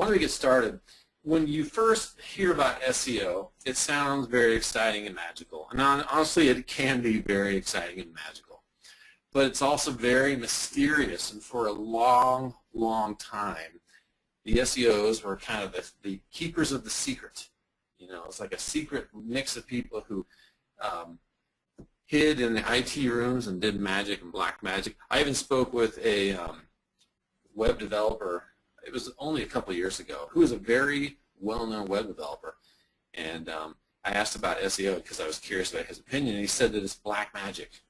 why don't we get started? When you first hear about SEO, it sounds very exciting and magical. And honestly, it can be very exciting and magical. But it's also very mysterious. And for a long, long time, the SEOs were kind of the keepers of the secret. You know, it's like a secret mix of people who hid in the IT rooms and did magic and black magic. I even spoke with a web developer, it was only a couple of years ago, who was a very well-known web developer. And I asked about SEO because I was curious about his opinion, and he said that it's black magic.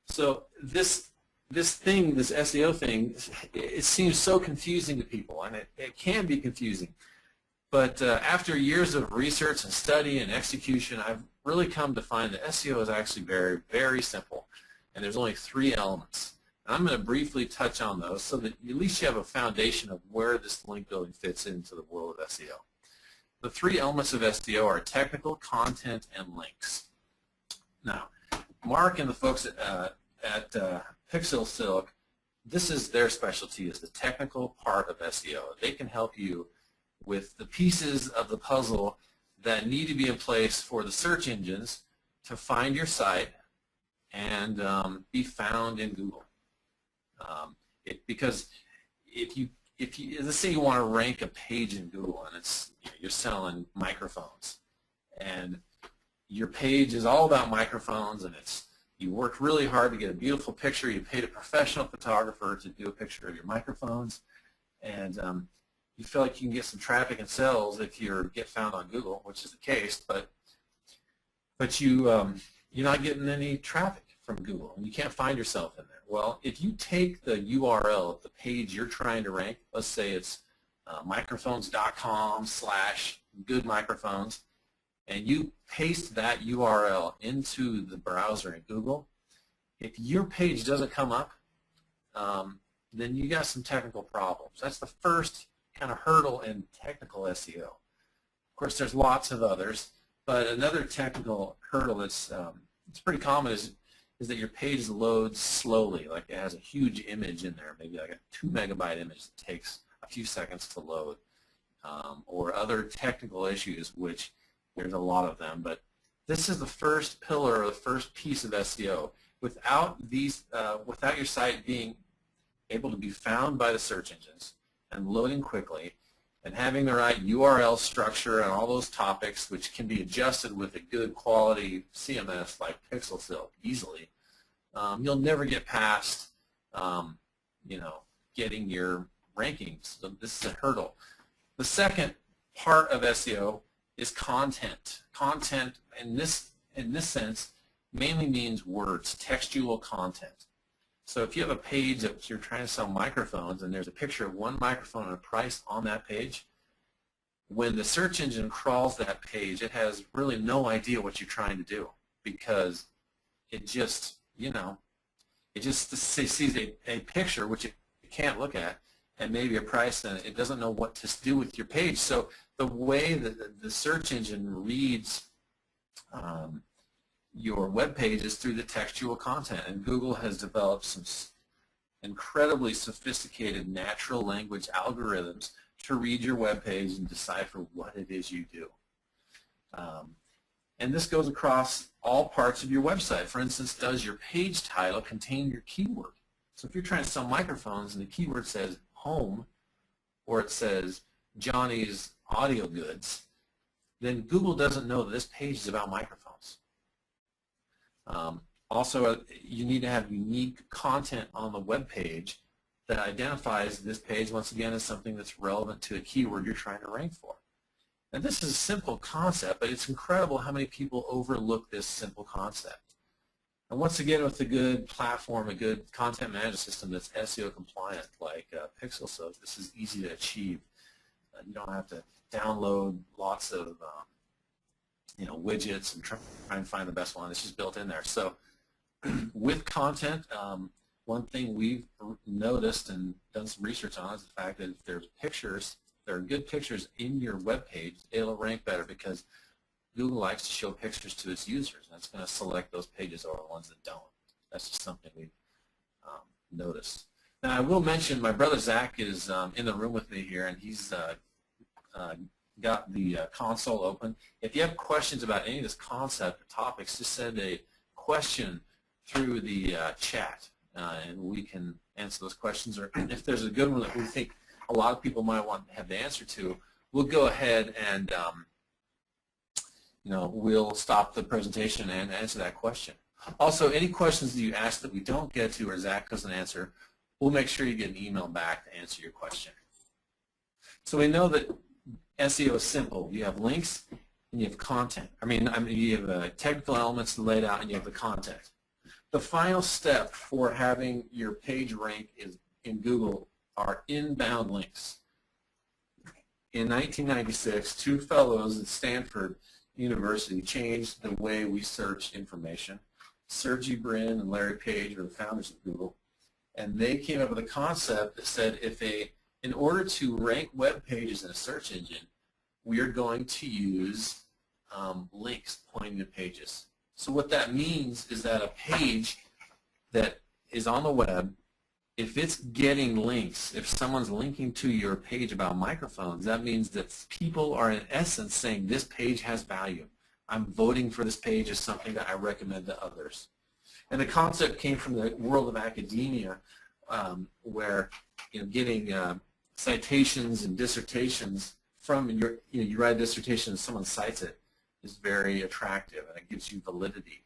So this SEO thing, it seems so confusing to people, and it can be confusing. But after years of research and study and execution, I've really come to find that SEO is actually very, very simple, and there's only 3 elements. And I'm going to briefly touch on those so that at least you have a foundation of where this link building fits into the world of SEO. The 3 elements of SEO are technical, content, and links. Now, Mark and the folks at Pixelsilk, this is their specialty, is the technical part of SEO. They can help you with the pieces of the puzzle that need to be in place for the search engines to find your site and be found in Google. Because if you let's say you want to rank a page in Google, and it's, you know, you're selling microphones, and your page is all about microphones, and you worked really hard to get a beautiful picture. You paid a professional photographer to do a picture of your microphones, and you feel like you can get some traffic and sales if you get found on Google, which is the case, but you're not getting any traffic from Google, and you can't find yourself in there. Well, if you take the URL of the page you're trying to rank, let's say it's microphones.com/goodmicrophones, and you paste that URL into the browser in Google, if your page doesn't come up, then you got some technical problems. That's the first kind of hurdle in technical SEO. Of course, there's lots of others, but another technical hurdle that's it's pretty common is that your page loads slowly, like it has a huge image in there, maybe like a 2 megabyte image that takes a few seconds to load, or other technical issues, which there's a lot of them. But this is the first pillar or the first piece of SEO. Without your site being able to be found by the search engines and loading quickly and having the right URL structure and all those topics, which can be adjusted with a good quality CMS like Pixelsilk easily, you'll never get past getting your rankings. So this is a hurdle. The second part of SEO is content. Content in this sense mainly means words, textual content. So if you have a page that you're trying to sell microphones and there's a picture of one microphone and a price on that page, when the search engine crawls that page, it has really no idea what you're trying to do, because it just, sees a picture which it can't look at, and maybe a price, and it doesn't know what to do with your page. So the way that the search engine reads your web page is through the textual content, and Google has developed some incredibly sophisticated natural language algorithms to read your web page and decipher what it is you do. And this goes across all parts of your website. For instance, does your page title contain your keyword? So if you're trying to sell microphones and the keyword says home, or it says Johnny's audio goods, then Google doesn't know that this page is about microphones. Also, you need to have unique content on the web page that identifies this page, once again, as something that's relevant to a keyword you're trying to rank for. And this is a simple concept, but it's incredible how many people overlook this simple concept. And once again, with a good platform, a good content management system that's SEO compliant like Pixelsilk, this is easy to achieve. You don't have to download lots of widgets and try and find the best one. It's just built in there. So with content, one thing we've noticed and done some research on is the fact that if there's pictures, there are good pictures in your web page, it'll rank better, because Google likes to show pictures to its users, and it's going to select those pages over the ones that don't. That's just something we've noticed. Now, I will mention my brother Zach is in the room with me here, and he's got the console open. If you have questions about any of this concept or topics, just send a question through the chat, and we can answer those questions. Or if there's a good one that we think a lot of people might want to have the answer to, we'll go ahead and we'll stop the presentation and answer that question. Also, any questions that you ask that we don't get to or Zach doesn't answer, we'll make sure you get an email back to answer your question. So we know that SEO is simple. You have links and you have content. I mean you have technical elements laid out and you have the content. The final step for having your page rank in Google are inbound links. In 1996, two fellows at Stanford University changed the way we search information. Sergey Brin and Larry Page were the founders of Google, and they came up with a concept that said in order to rank web pages in a search engine, we are going to use links pointing to pages. So what that means is that a page that is on the web, if it's getting links, if someone's linking to your page about microphones, that means that people are in essence saying this page has value. I'm voting for this page as something that I recommend to others. And the concept came from the world of academia, where getting citations and dissertations from you write a dissertation and someone cites it is very attractive, and it gives you validity.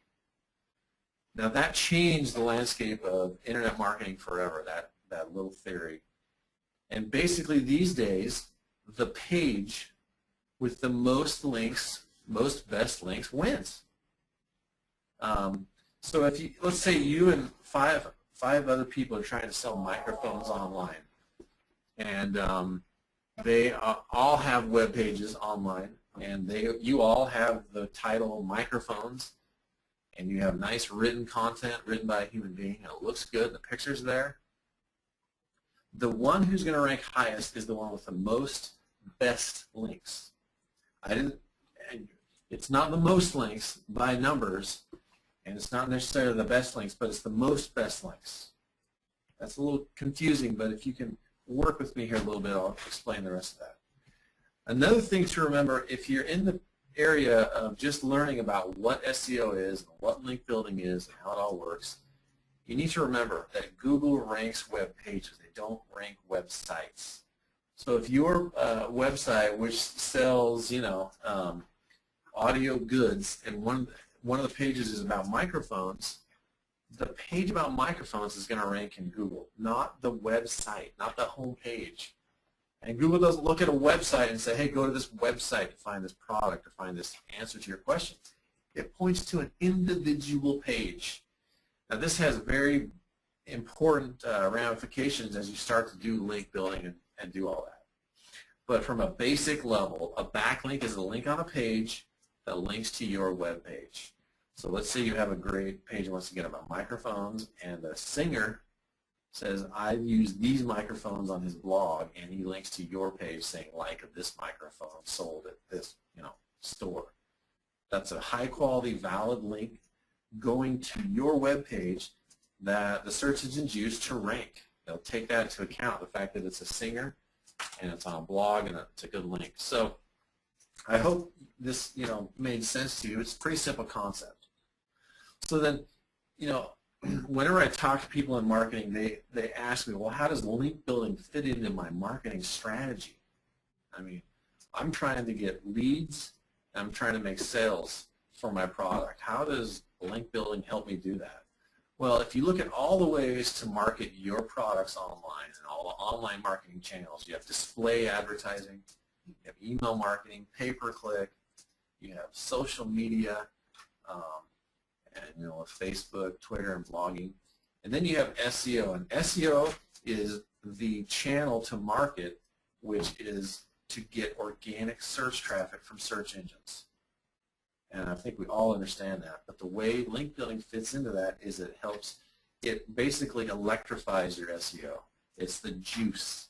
Now that changed the landscape of internet marketing forever, that little theory. And basically these days, the page with the most links, most best links wins. So if let's say you and five other people are trying to sell microphones online, and they all have web pages online, and you all have the title microphones, and you have nice written content written by a human being, and it looks good, the picture's there. The one who's going to rank highest is the one with the most best links. It's not the most links by numbers, and it's not necessarily the best links, but it's the most best links. That's a little confusing, but if you can work with me here a little bit, I'll explain the rest of that. Another thing to remember, if you're in the area of just learning about what SEO is, and what link building is, and how it all works, you need to remember that Google ranks web pages. They don't rank websites. So if your website, which sells, audio goods, and one of the pages is about microphones, the page about microphones is going to rank in Google, not the website, not the home page. And Google doesn't look at a website and say, hey, go to this website to find this product or find this answer to your question. It points to an individual page. Now this has very important ramifications as you start to do link building and do all that. But from a basic level, a backlink is a link on a page that links to your web page. So let's say you have a great page once again about microphones, and the singer says, I've used these microphones on his blog, and he links to your page saying, like this microphone sold at this store. That's a high quality, valid link going to your web page that the search engines use to rank. They'll take that into account, the fact that it's a singer and it's on a blog and it's a good link. So I hope this made sense to you. It's a pretty simple concept. So then, whenever I talk to people in marketing, they ask me, well, how does link building fit into my marketing strategy? I mean, I'm trying to get leads, and I'm trying to make sales for my product. How does link building help me do that? Well, if you look at all the ways to market your products online and all the online marketing channels, you have display advertising, you have email marketing, pay-per-click, you have social media, and Facebook, Twitter, and blogging. And then you have SEO, and SEO is the channel to market, which is to get organic search traffic from search engines. And I think we all understand that. But the way link building fits into that is it basically electrifies your SEO. It's the juice.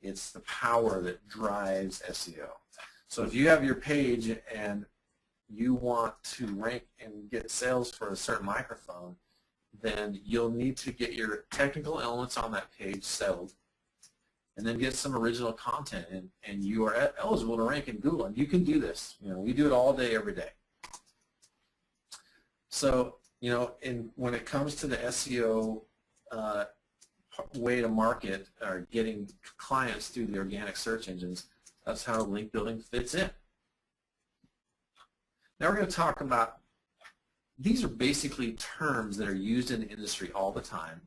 It's the power that drives SEO. So if you have your page and you want to rank and get sales for a certain microphone, then you'll need to get your technical elements on that page settled. and then get some original content, and you are eligible to rank in Google. And you can do this. We do it all day, every day. So, when it comes to the SEO way to market or getting clients through the organic search engines, that's how link building fits in. Now we're going to talk about, these are basically terms that are used in the industry all the time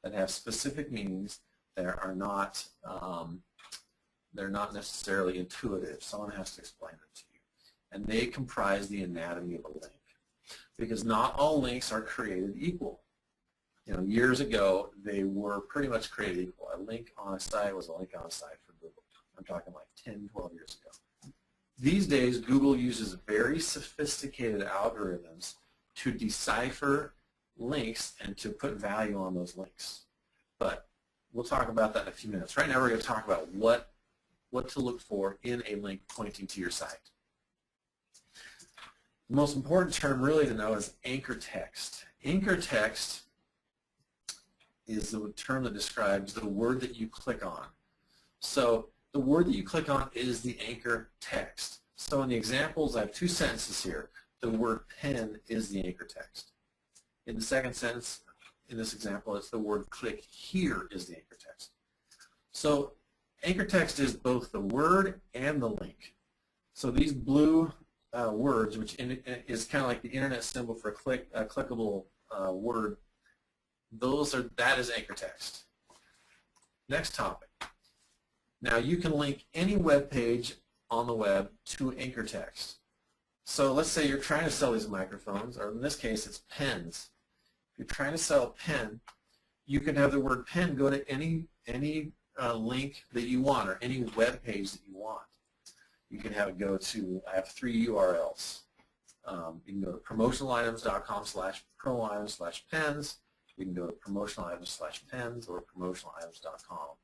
that have specific meanings that are not, they're not necessarily intuitive. Someone has to explain them to you. And they comprise the anatomy of a link. Because not all links are created equal. Years ago, they were pretty much created equal. A link on a site was a link on a site for Google. I'm talking like 10, 12 years ago. These days, Google uses very sophisticated algorithms to decipher links and to put value on those links. But we'll talk about that in a few minutes. Right now, we're going to talk about what to look for in a link pointing to your site. The most important term really to know is anchor text. Anchor text is the term that describes the word that you click on. So the word that you click on is the anchor text. So in the examples, I have two sentences here. The word pen is the anchor text. In the second sentence, in this example, it's the word click here is the anchor text. So anchor text is both the word and the link. So these blue words, which is kind of like the internet symbol for a clickable word, that is anchor text. Next topic. Now you can link any web page on the web to anchor text. So let's say you're trying to sell these microphones, or in this case it's pens. If you're trying to sell a pen, you can have the word pen go to any link that you want, or any web page that you want. You can have it go to, I have 3 URLs. You can go to promotionalitems.com/pro-items/pens. You can go to promotionalitems/pens or promotionalitems.com.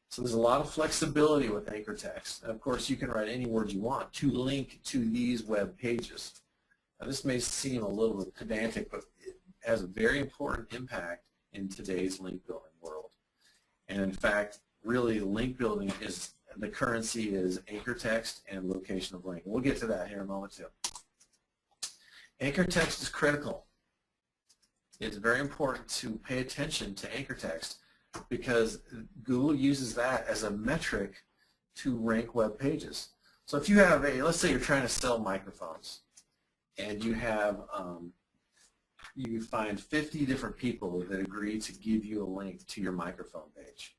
So there's a lot of flexibility with anchor text. And of course, you can write any word you want to link to these web pages. Now, this may seem a little bit pedantic, but it has a very important impact in today's link building world. And in fact, really link building is, the currency is anchor text and location of link. We'll get to that here in a moment too. Anchor text is critical. It's very important to pay attention to anchor text because Google uses that as a metric to rank web pages. So if you have let's say you're trying to sell microphones and you have, you find 50 different people that agree to give you a link to your microphone page.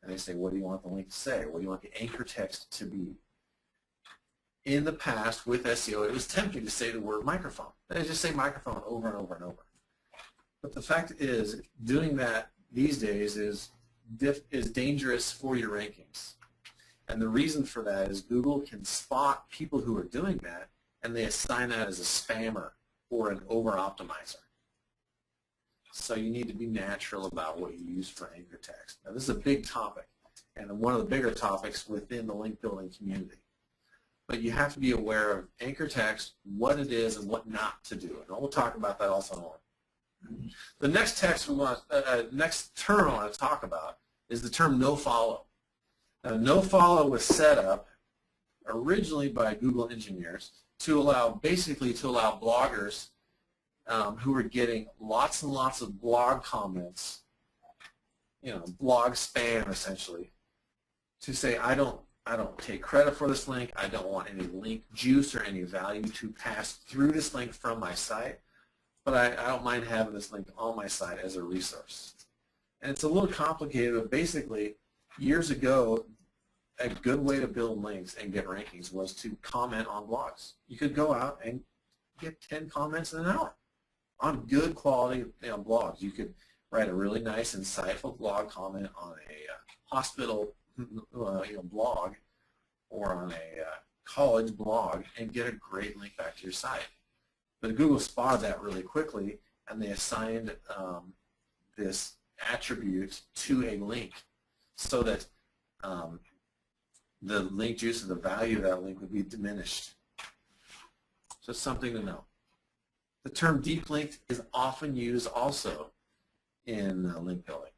And they say, what do you want the link to say? What do you want the anchor text to be? In the past, with SEO, it was tempting to say the word microphone. They just say microphone over and over and over. But the fact is, doing that these days is dangerous for your rankings. And the reason for that is Google can spot people who are doing that, and they assign that as a spammer or an over-optimizer. So you need to be natural about what you use for anchor text. Now this is a big topic, and one of the bigger topics within the link building community. But you have to be aware of anchor text, what it is, and what not to do. And we'll talk about that also more. The next next term I want to talk about is the term nofollow. Now, nofollow was set up originally by Google engineers to allow, basically to allow bloggers who were getting lots and lots of blog comments, blog spam essentially, to say, I don't take credit for this link, I don't want any link juice or any value to pass through this link from my site, but I don't mind having this link on my site as a resource. And it's a little complicated, but basically, years ago, a good way to build links and get rankings was to comment on blogs. You could go out and get 10 comments in an hour on good quality blogs. You could write a really nice, insightful blog comment on a hospital blog or on a college blog and get a great link back to your site. But Google spotted that really quickly, and they assigned this attribute to a link so that the link juice and the value of that link would be diminished. So it's something to know. The term deep linked is often used also in link building.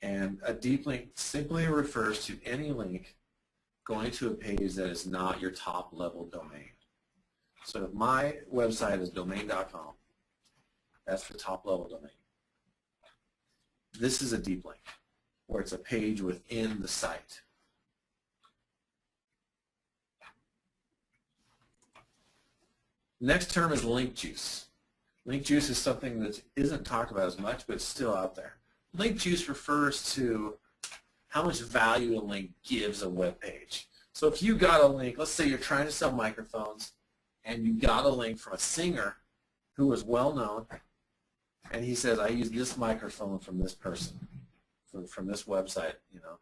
And a deep link simply refers to any link going to a page that is not your top level domain. So if my website is domain.com, that's the top level domain. This is a deep link, where it's a page within the site. Next term is link juice. Link juice is something that isn't talked about as much, but it's still out there. Link juice refers to how much value a link gives a web page. So if you got a link, let's say you're trying to sell microphones, and you got a link from a singer who was well known, and he says, I use this microphone from this person, from this website, you know,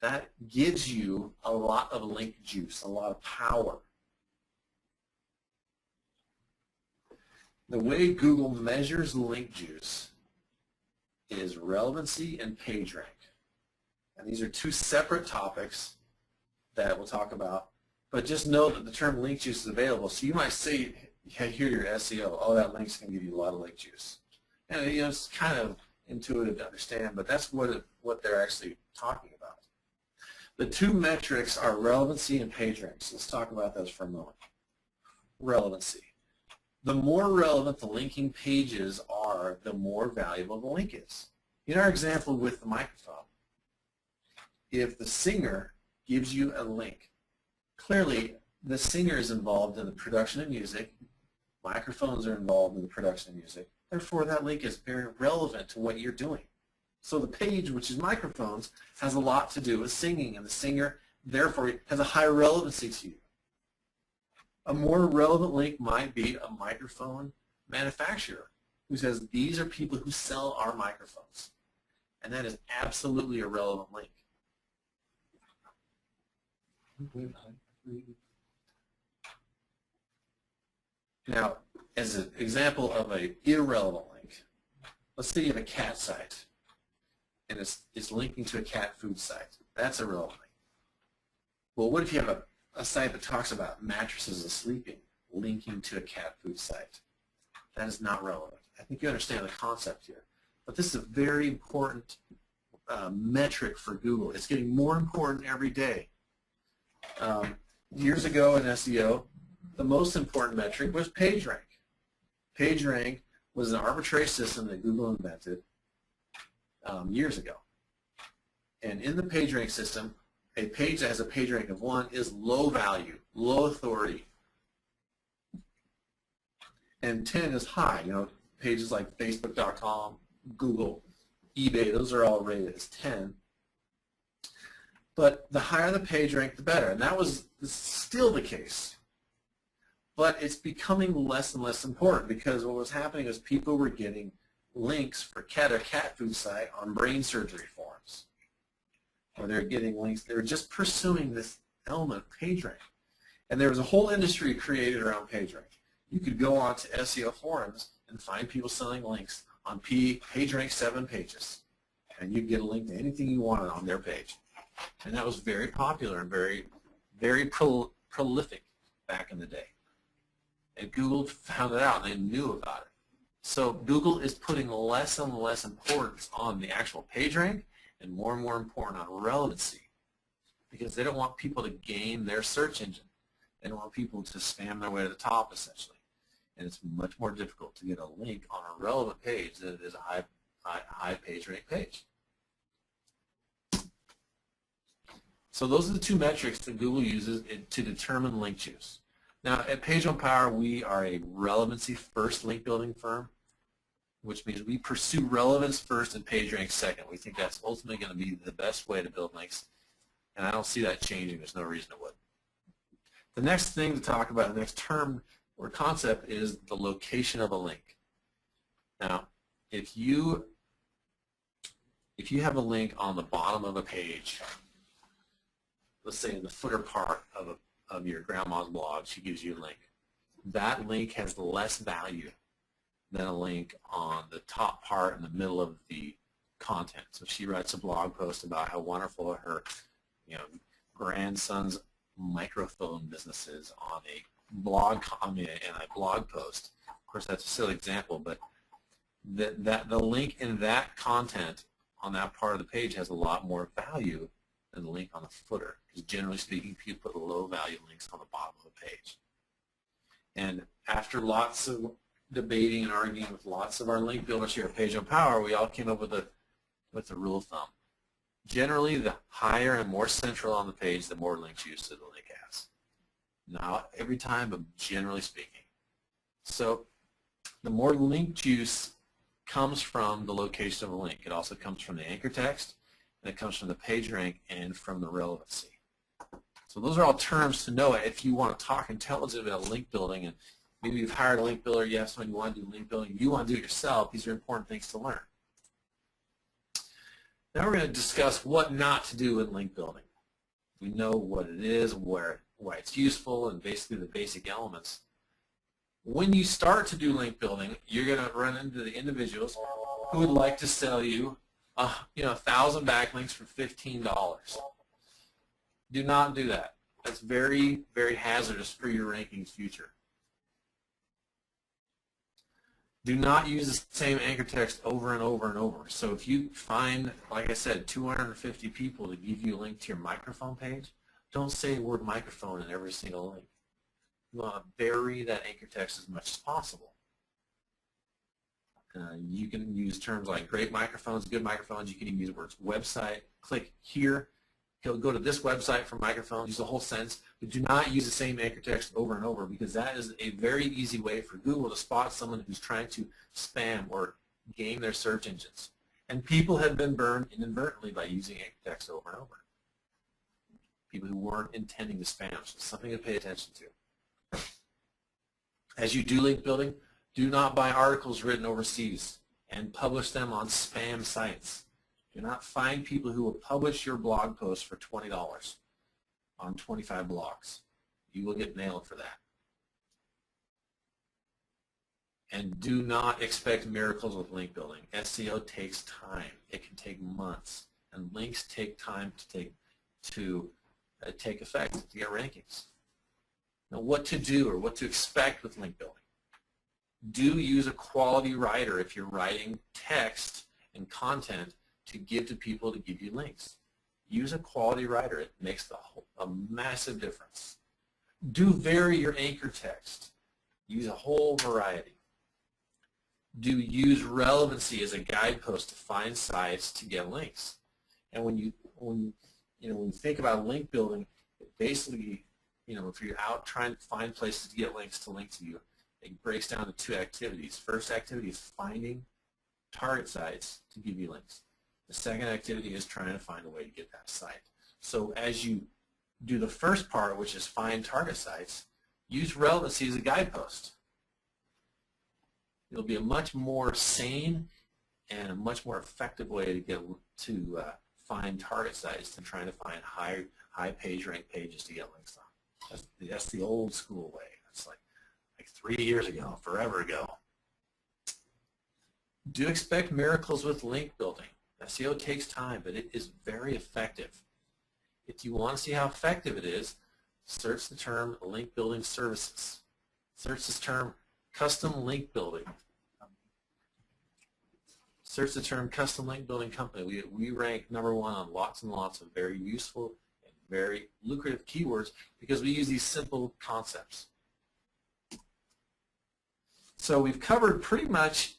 that gives you a lot of link juice, a lot of power. The way Google measures link juice is relevancy and PageRank. And these are two separate topics that we'll talk about. But just know that the term link juice is available. So you might say, hear your SEO, oh, that link's going to give you a lot of link juice. And you know, it's kind of intuitive to understand, but that's what they're actually talking about. The two metrics are relevancy and PageRank. So let's talk about those for a moment. Relevancy. The more relevant the linking pages are, the more valuable the link is. In our example with the microphone, if the singer gives you a link, clearly the singer is involved in the production of music, microphones are involved in the production of music, therefore that link is very relevant to what you're doing. So the page, which is microphones, has a lot to do with singing, and the singer, therefore, has a high relevancy to you. A more relevant link might be a microphone manufacturer who says, these are people who sell our microphones. And that is absolutely a relevant link. Now, as an example of an irrelevant link, let's say you have a cat site, and it's linking to a cat food site. That's a relevant link. Well, what if you have a site that talks about mattresses and sleeping, linking to a cat food site? That is not relevant. I think you understand the concept here. But this is a very important metric for Google. It's getting more important every day. Years ago in SEO, the most important metric was PageRank. PageRank was an arbitrary system that Google invented years ago. And in the PageRank system, a page that has a PageRank of 1 is low value, low authority. And 10 is high. You know, pages like Facebook.com, Google, eBay, those are all rated as 10. But the higher the PageRank, the better. And that was still the case. But it's becoming less and less important, because what was happening is people were getting links for cat food site on brain surgery forums. Or they're getting links, they were just pursuing this element of PageRank. And there was a whole industry created around PageRank. You could go on to SEO forums and find people selling links on PageRank 7 pages. And you'd get a link to anything you wanted on their page. And that was very popular and very prolific back in the day. And Google found it out, and they knew about it. So Google is putting less and less importance on the actual PageRank and more important on relevancy, because they don't want people to game their search engine. They don't want people to spam their way to the top, essentially. And it's much more difficult to get a link on a relevant page than it is a high PageRank page. So those are the two metrics that Google uses to determine link juice. Now, at Page One Power, we are a relevancy-first link building firm, which means we pursue relevance first and PageRank second. We think that's ultimately going to be the best way to build links, and I don't see that changing. There's no reason it would. The next thing to talk about, the next term or concept, is the location of a link. Now, if you have a link on the bottom of a page, let's say in the footer part of your grandma's blog, she gives you a link. That link has less value than a link on the top part in the middle of the content. So she writes a blog post about how wonderful her, grandson's microphone business is on a blog comment and a blog post. Of course, that's a silly example, but the link in that content on that part of the page has a lot more value than the link on the footer, because generally speaking, people put low value links on the bottom of the page. And after lots of debating and arguing with lots of our link builders here at Page on Power, we all came up with a rule of thumb. Generally, the higher and more central on the page, the more links used the link has. Not every time, but generally speaking. So the more link juice comes from the location of a link. It also comes from the anchor text, and it comes from the page rank and from the relevancy. So those are all terms to know if you want to talk intelligently about link building, and maybe you've hired a link builder, yes, when you want to do link building, you want to do it yourself. These are important things to learn. Now we're going to discuss what not to do in link building. We know what it is, why it's useful, and basically the basic elements. When you start to do link building, you're going to run into the individuals who would like to sell you 1,000 backlinks for $15. Do not do that. That's very, very hazardous for your rankings future. Do not use the same anchor text over and over and over. So if you find, like I said, 250 people to give you a link to your microphone page, don't say the word microphone in every single link. You want to vary that anchor text as much as possible. You can use terms like great microphones, good microphones. You can even use words website, click here, go to this website for microphones, use the whole sentence, but do not use the same anchor text over and over, because that is a very easy way for Google to spot someone who's trying to spam or game their search engines. And people have been burned inadvertently by using anchor text over and over. People who weren't intending to spam, so it's something to pay attention to. As you do link building, do not buy articles written overseas and publish them on spam sites. Do not find people who will publish your blog post for $20 on 25 blogs. You will get nailed for that. And do not expect miracles with link building. SEO takes time. It can take months, and links take time to take effect, to get rankings. Now, what to do or what to expect with link building? Do use a quality writer if you're writing text and content to give to people to give you links. Use a quality writer. It makes a massive difference. Do vary your anchor text. Use a whole variety. Do use relevancy as a guidepost to find sites to get links. And when you think about link building, it basically, if you're out trying to find places to get links to link to you, it breaks down to two activities. First activity is finding target sites to give you links. The second activity is trying to find a way to get that site. So as you do the first part, which is find target sites, use relevancy as a guidepost. It'll be a much more sane and a much more effective way to get to find target sites than trying to find high page rank pages to get links on. That's the old school way. That's like 3 years ago, forever ago. Do expect miracles with link building. SEO takes time, but it is very effective. If you want to see how effective it is, search the term link building services. Search this term custom link building. Search the term custom link building company. We rank #1 on lots and lots of very useful and very lucrative keywords because we use these simple concepts. So we've covered pretty much,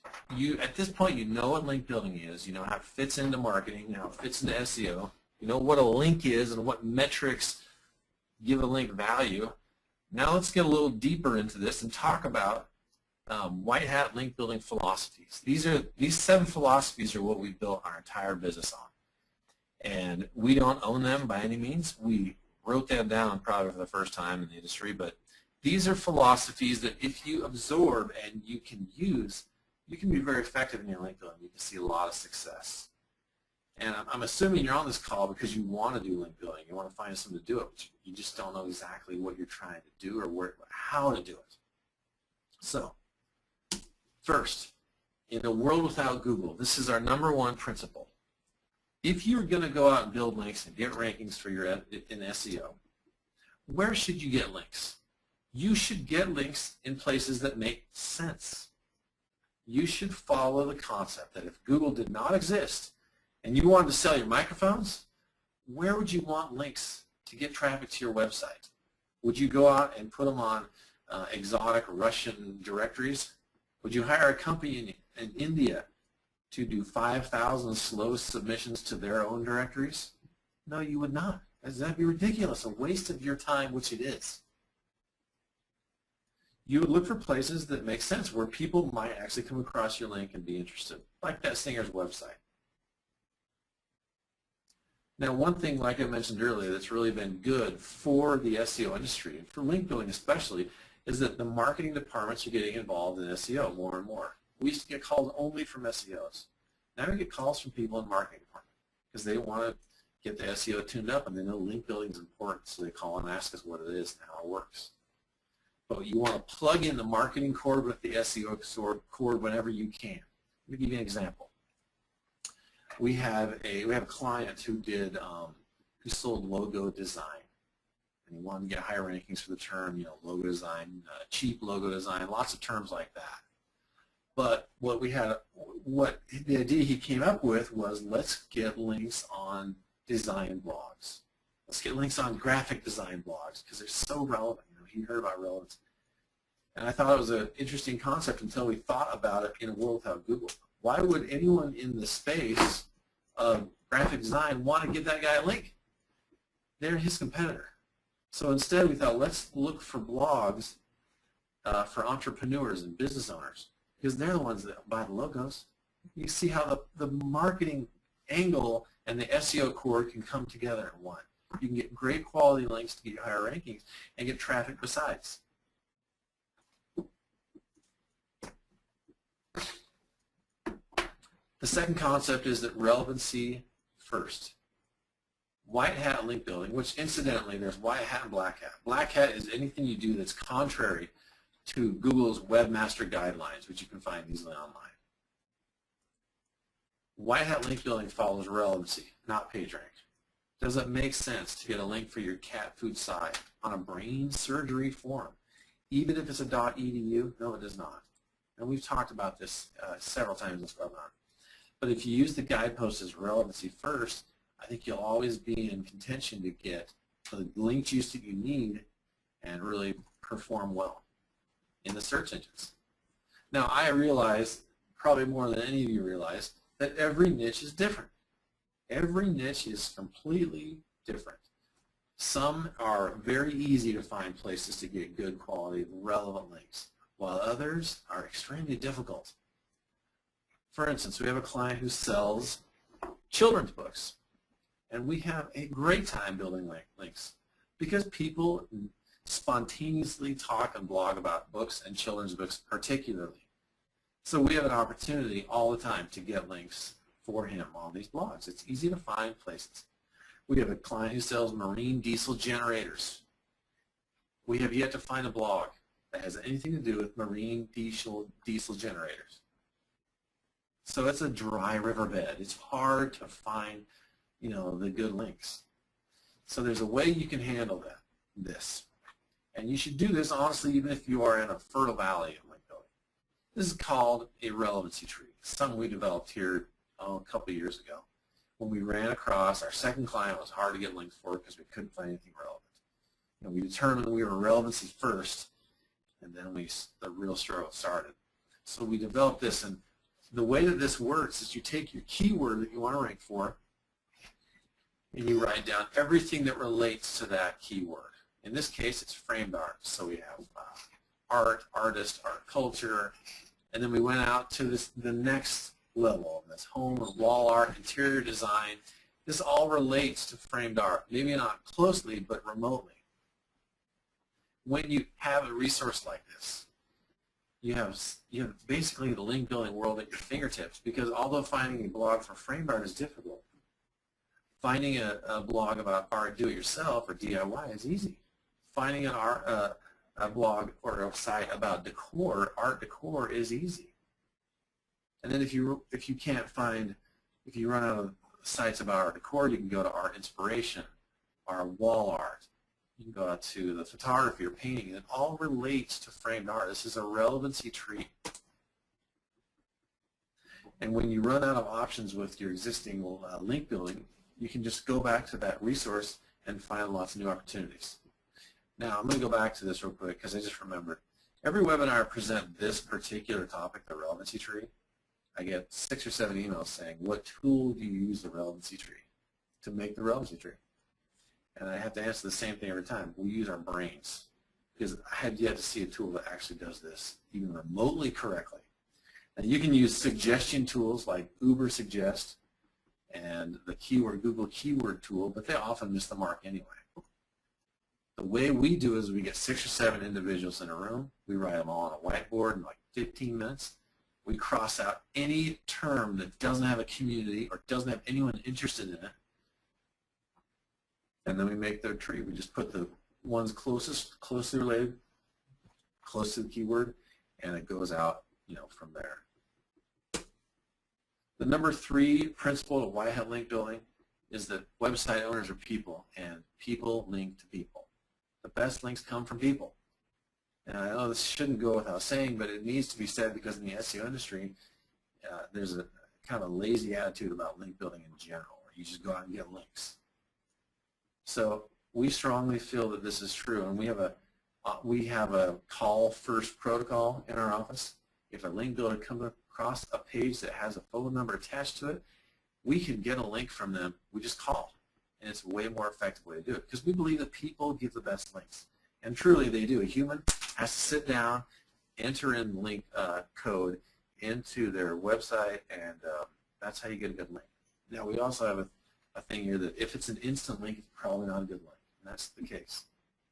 at this point you know what link building is, you know how it fits into marketing, how it fits into SEO, you know what a link is and what metrics give a link value. Now let's get a little deeper into this and talk about white hat link building philosophies. These 7 philosophies are what we built our entire business on. And we don't own them by any means. We wrote them down probably for the first time in the industry, but these are philosophies that if you absorb and you can use, you can be very effective in your link building. You can see a lot of success. And I'm assuming you're on this call because you want to do link building. You want to find something to do it, but you just don't know exactly what you're trying to do or how to do it. So, first, in a world without Google, this is our #1 principle. If you're going to go out and build links and get rankings for your in SEO, where should you get links? You should get links in places that make sense. You should follow the concept that if Google did not exist and you wanted to sell your microphones, where would you want links to get traffic to your website? Would you go out and put them on exotic Russian directories? Would you hire a company in India to do 5,000 slow submissions to their own directories? No, you would not. That'd be ridiculous, a waste of your time, which it is. You would look for places that make sense, where people might actually come across your link and be interested, like that singer's website. Now, one thing, like I mentioned earlier, that's really been good for the SEO industry, and for link building especially, is that the marketing departments are getting involved in SEO more and more. We used to get calls only from SEOs. Now we get calls from people in the marketing department because they want to get the SEO tuned up, and they know link building is important, so they call and ask us what it is and how it works. But you want to plug in the marketing cord with the SEO cord whenever you can. Let me give you an example. We have a client who who sold logo design, and he wanted to get higher rankings for the term, logo design, cheap logo design, lots of terms like that. But what the idea he came up with was, let's get links on design blogs. Let's get links on graphic design blogs because they're so relevant. He heard about relevance. And I thought it was an interesting concept until we thought about it in a world without Google. Why would anyone in the space of graphic design want to give that guy a link? They're his competitor. So instead we thought, let's look for blogs for entrepreneurs and business owners, because they're the ones that buy the logos. You see how the marketing angle and the SEO core can come together in one. You can get great quality links to get higher rankings and get traffic besides. The second concept is that relevancy first. White hat link building, which incidentally, there's white hat and black hat. Black hat is anything you do that's contrary to Google's webmaster guidelines, which you can find easily online. White hat link building follows relevancy, not page rank. Does it make sense to get a link for your cat food site on a brain surgery forum, even if it's a .edu? No, it does not. And we've talked about this several times in this webinar. But if you use the guidepost as relevancy first, I think you'll always be in contention to get the link juice that you need and really perform well in the search engines. Now, I realize, probably more than any of you realize, that every niche is different. Every niche is completely different. Some are very easy to find places to get good quality, relevant links, while others are extremely difficult. For instance, we have a client who sells children's books, and we have a great time building links because people spontaneously talk and blog about books and children's books particularly. So we have an opportunity all the time to get links for him on these blogs. It's easy to find places. We have a client who sells marine diesel generators. We have yet to find a blog that has anything to do with marine diesel generators. So it's a dry riverbed. It's hard to find, the good links. So there's a way you can handle this. And you should do this, honestly, even if you are in a fertile valley of link building. This is called a relevancy tree. It's something we developed here a couple of years ago when we ran across our second client. Was hard to get links for because we couldn't find anything relevant. We determined we were relevancy first, and then the real struggle started. So we developed this, and the way that this works is you take your keyword that you want to rank for, and you write down everything that relates to that keyword. In this case, it's framed art. So we have art, artist, art culture, and then we went out to the next level, this home or wall art, interior design. This all relates to framed art, maybe not closely, but remotely. When you have a resource like this, you have basically the link building world at your fingertips, because although finding a blog for framed art is difficult, finding a blog about art do-it-yourself or DIY is easy. Finding a blog or a site about decor, art decor, is easy. And then if you run out of sites about art decor, you can go to art inspiration or wall art. You can go out to the photography or painting. It all relates to framed art. This is a relevancy tree. And when you run out of options with your existing link building, you can just go back to that resource and find lots of new opportunities. Now, I'm going to go back to this real quick because I just remembered. Every webinar I present this particular topic, the relevancy tree, I get 6 or 7 emails saying, what tool do you use the relevancy tree to make the relevancy tree? And I have to answer the same thing every time. We use our brains, because I have yet to see a tool that actually does this even remotely correctly. And you can use suggestion tools like Uber Suggest and the Google keyword tool, but they often miss the mark anyway. The way we do is we get 6 or 7 individuals in a room. We write them all on a whiteboard in like 15 minutes. We cross out any term that doesn't have a community or doesn't have anyone interested in it, and then we make their tree. We just put the ones closely related, close to the keyword, and it goes out, from there. The number 3 principle of why I have link building is that website owners are people, and people link to people. The best links come from people. And I know this shouldn't go without saying, but it needs to be said because in the SEO industry, there's a kind of a lazy attitude about link building in general, where you just go out and get links. So we strongly feel that this is true, and we have a call first protocol in our office. If a link builder comes across a page that has a phone number attached to it, we can get a link from them. We just call, and it's a way more effective way to do it because we believe that people give the best links, and truly they do. A human has to sit down, enter in link code into their website, and that's how you get a good link. Now we also have a thing here that if it's an instant link, it's probably not a good link, and that's the case.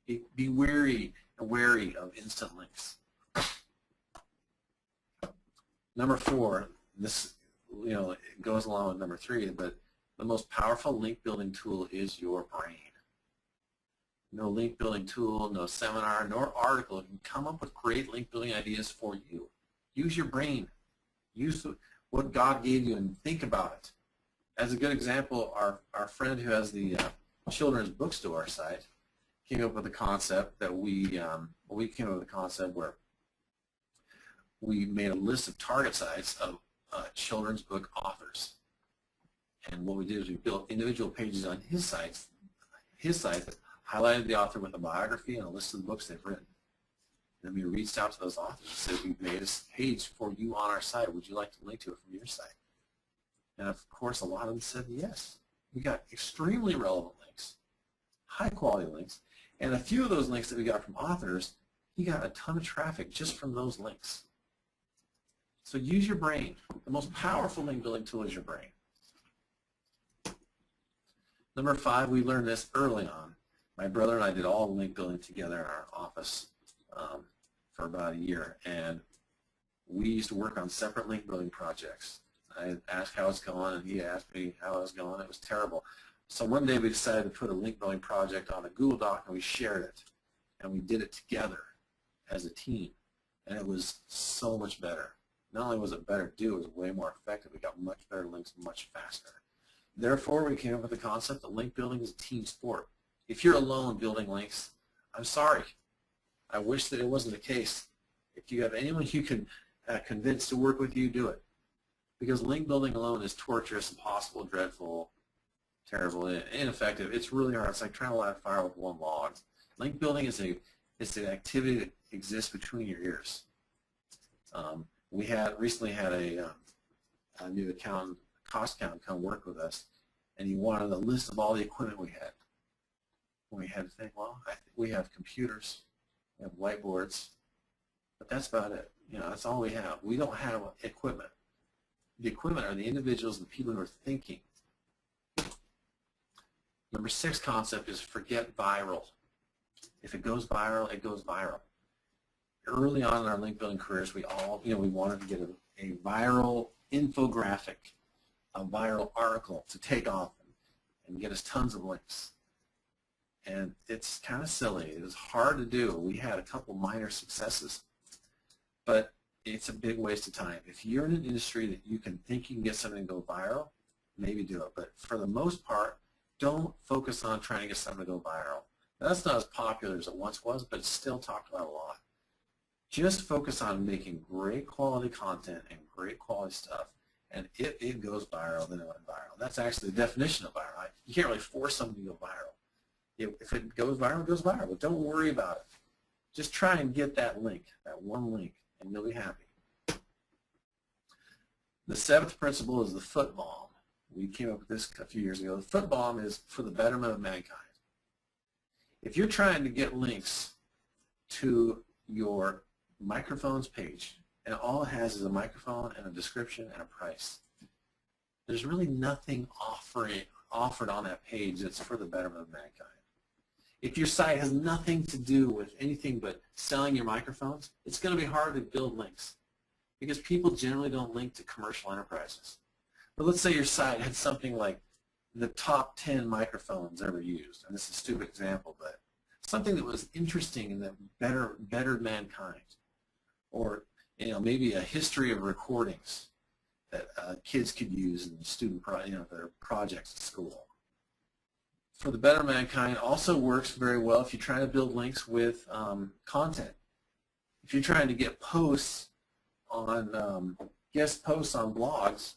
Be wary of instant links. Number 4, this it goes along with number 3, but the most powerful link building tool is your brain. No link building tool, no seminar, nor article can come up with great link building ideas for you. Use your brain. Use what God gave you and think about it. As a good example, our friend who has the children's bookstore site came up with a concept that we came up with a concept where we made a list of target sites of children's book authors. And what we did is we built individual pages on his site that highlighted the author with a biography and a list of the books they've written. Then we reached out to those authors and said, we've made a page for you on our site. Would you like to link to it from your site? And of course, a lot of them said yes. We got extremely relevant links, high quality links, and a few of those links that we got from authors, he got a ton of traffic just from those links. So use your brain. The most powerful link building tool is your brain. Number 5, we learned this early on. My brother and I did all the link building together in our office for about a year, and we used to work on separate link building projects. I asked how it's going, and he asked me how it was going. It was terrible. So one day we decided to put a link building project on a Google Doc, and we shared it, and we did it together as a team, and it was so much better. Not only was it better to do, it was way more effective. We got much better links much faster. Therefore, we came up with the concept that link building is a team sport. If you're alone building links, I'm sorry. I wish that it wasn't the case. If you have anyone you can convince to work with you, do it. Because link building alone is torturous, impossible, dreadful, terrible, ineffective. It's really hard. It's like trying to light a fire with one log. Link building is an activity that exists between your ears. We recently had a new accountant, cost accountant, come work with us, and he wanted a list of all the equipment we had. We had to think, well, I think we have computers, we have whiteboards, but that's about it. That's all we have. We don't have equipment. The equipment are the individuals, the people who are thinking. Number 6 concept is forget viral. If it goes viral, it goes viral. Early on in our link building careers, we all, we wanted to get a viral infographic, a viral article to take off and get us tons of links. And it's kind of silly. It was hard to do. We had a couple minor successes, but it's a big waste of time. If you're in an industry that you can think you can get something to go viral, maybe do it. But for the most part, don't focus on trying to get something to go viral. That's not as popular as it once was, but it's still talked about a lot. Just focus on making great quality content and great quality stuff, and it goes viral, then it went viral. That's actually the definition of viral. Right? You can't really force something to go viral. If it goes viral, it goes viral, but don't worry about it. Just try and get that link, that one link, and you'll be happy. The seventh principle is the foot bomb. We came up with this a few years ago. The foot bomb is for the betterment of mankind. If you're trying to get links to your microphone's page, and all it has is a microphone and a description and a price, there's really nothing offered on that page that's for the betterment of mankind. If your site has nothing to do with anything but selling your microphones, it's going to be hard to build links because people generally don't link to commercial enterprises. But let's say your site had something like the top 10 microphones ever used, and this is a stupid example, but something that was interesting and that bettered mankind, or maybe a history of recordings that kids could use in student their projects at school. For the better mankind also works very well if you're trying to build links with content. If you're trying to get posts on guest posts on blogs,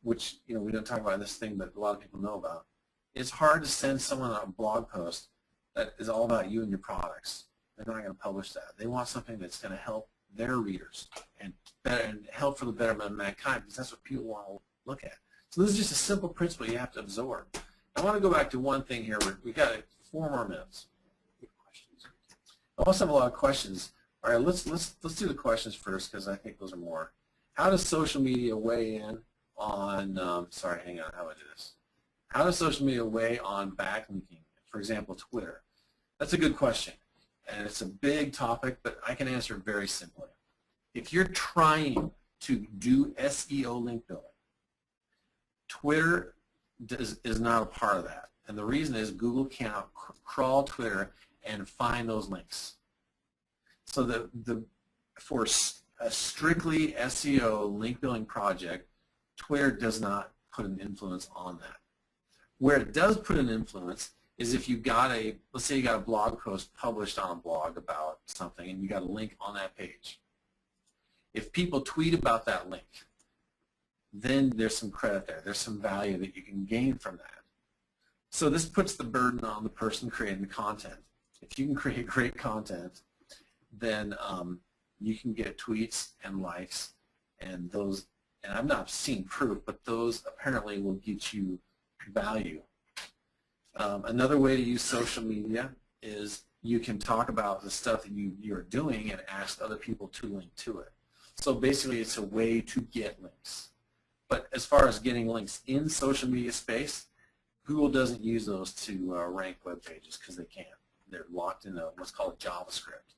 which we don't talk about in this thing, but a lot of people know about. It's hard to send someone a blog post that is all about you and your products. They're not going to publish that. They want something that's going to help their readers and help for the betterment of mankind, because that's what people want to look at. So this is just a simple principle you have to absorb. I want to go back to one thing here. We've got 4 more minutes. I also have a lot of questions. All right, let's do the questions first, because I think those are more. How does social media weigh in on, sorry, hang on, how do I do this? How does social media weigh on backlinking, for example, Twitter? That's a good question, and it's a big topic, but I can answer it very simply. If you're trying to do SEO link building, Twitter is not a part of that, and the reason is Google cannot crawl Twitter and find those links. So for a strictly SEO link building project, Twitter does not put an influence on that. Where it does put an influence is if you got let's say you got a blog post published on a blog about something and you got a link on that page. If people tweet about that link, then there's some credit there. There's some value that you can gain from that. So this puts the burden on the person creating the content. If you can create great content, then you can get tweets and likes, and those, and I've not seen proof, but those apparently will get you value. Another way to use social media is you can talk about the stuff that you're doing and ask other people to link to it. So basically it's a way to get links. But as far as getting links in social media space, Google doesn't use those to rank web pages because they can't. They're locked into what's called JavaScript.